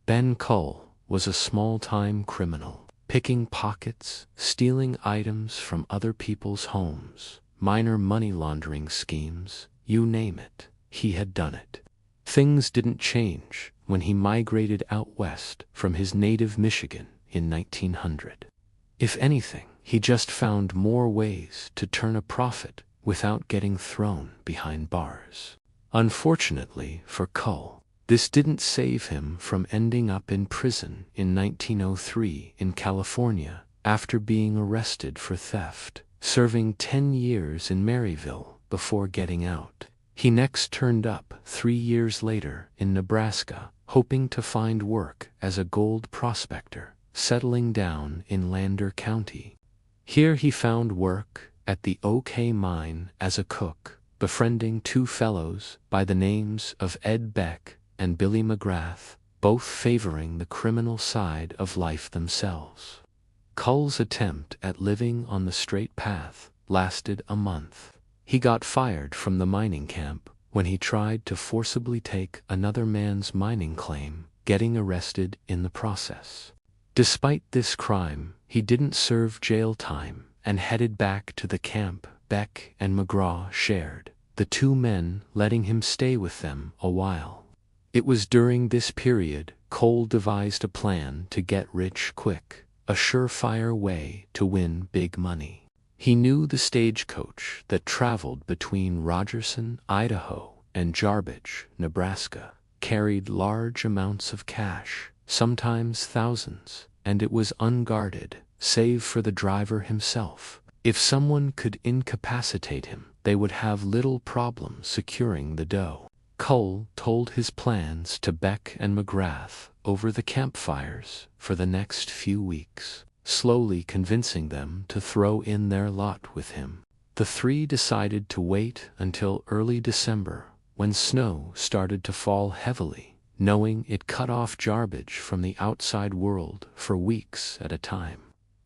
Ben Kuhl was a small-time criminal, picking pockets, stealing items from other people's homes, minor money laundering schemes, you name it, he had done it. Things didn't change when he migrated out west from his native Michigan in 1900. If anything, he just found more ways to turn a profit without getting thrown behind bars. Unfortunately for Kuhl, this didn't save him from ending up in prison in 1903 in California after being arrested for theft, serving 10 years in Maryville before getting out. He next turned up 3 years later in Nebraska, hoping to find work as a gold prospector, settling down in Lander County. Here he found work at the OK Mine as a cook, befriending 2 fellows by the names of Ed Beck and Billy McGrath, both favoring the criminal side of life themselves. Kuhl's attempt at living on the straight path lasted a month. He got fired from the mining camp when he tried to forcibly take another man's mining claim, getting arrested in the process. Despite this crime, he didn't serve jail time and headed back to the camp Beck and McGraw shared, the 2 men letting him stay with them a while. It was during this period Kuhl devised a plan to get rich quick, a surefire way to win big money. He knew the stagecoach that traveled between Rogerson, Idaho, and Jarbige, Nebraska, carried large amounts of cash, sometimes thousands, and it was unguarded, save for the driver himself. If someone could incapacitate him, they would have little problem securing the dough. Kuhl told his plans to Beck and McGrath over the campfires for the next few weeks, slowly convincing them to throw in their lot with him. The 3 decided to wait until early December, when snow started to fall heavily, knowing it cut off Jarbige from the outside world for weeks at a time.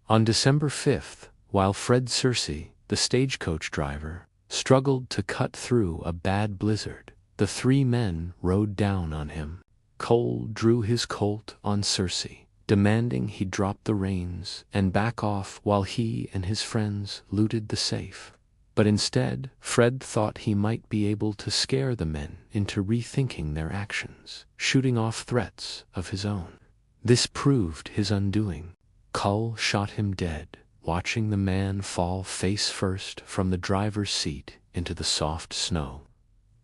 On December 5th, while Fred Searcy, the stagecoach driver, struggled to cut through a bad blizzard, the 3 men rode down on him. Kuhl drew his Colt on Searcy, demanding he drop the reins and back off while he and his friends looted the safe. But instead, Fred thought he might be able to scare the men into rethinking their actions, shooting off threats of his own. This proved his undoing. Kuhl shot him dead, watching the man fall face first from the driver's seat into the soft snow.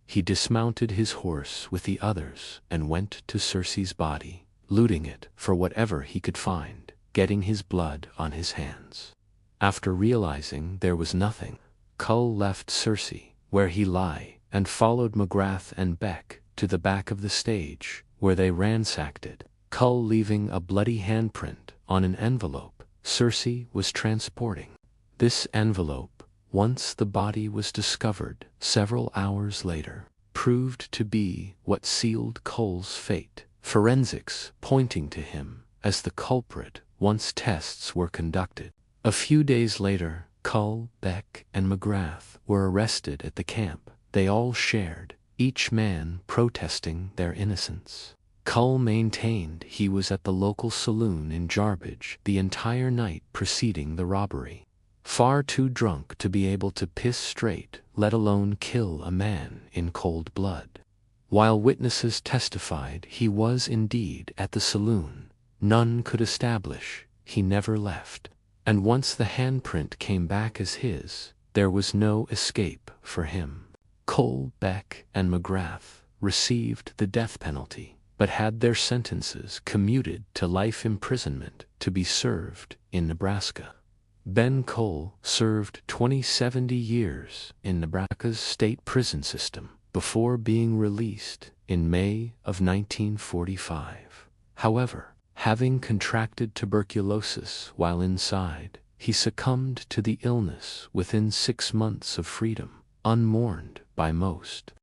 He dismounted his horse with the others and went to Searcy's body, looting it for whatever he could find, getting his blood on his hands. After realizing there was nothing, Kuhl left Searcy where he lay and followed McGrath and Beck to the back of the stage, where they ransacked it, Kuhl leaving a bloody handprint on an envelope Searcy was transporting. This envelope, once the body was discovered several hours later, proved to be what sealed Kuhl's fate, forensics pointing to him as the culprit once tests were conducted. A few days later, Kuhl, Beck, and McGrath were arrested at the camp they all shared, each man protesting their innocence. Kuhl maintained he was at the local saloon in Jarbige the entire night preceding the robbery, far too drunk to be able to piss straight, let alone kill a man in cold blood. While witnesses testified he was indeed at the saloon, none could establish he never left, and once the handprint came back as his, there was no escape for him. Kuhl, Beck, and McGrath received the death penalty, but had their sentences commuted to life imprisonment to be served in Nebraska. Ben Kuhl served 70 years in Nebraska's state prison system before being released in May of 1945. However, having contracted tuberculosis while inside, he succumbed to the illness within 6 months of freedom, unmourned by most.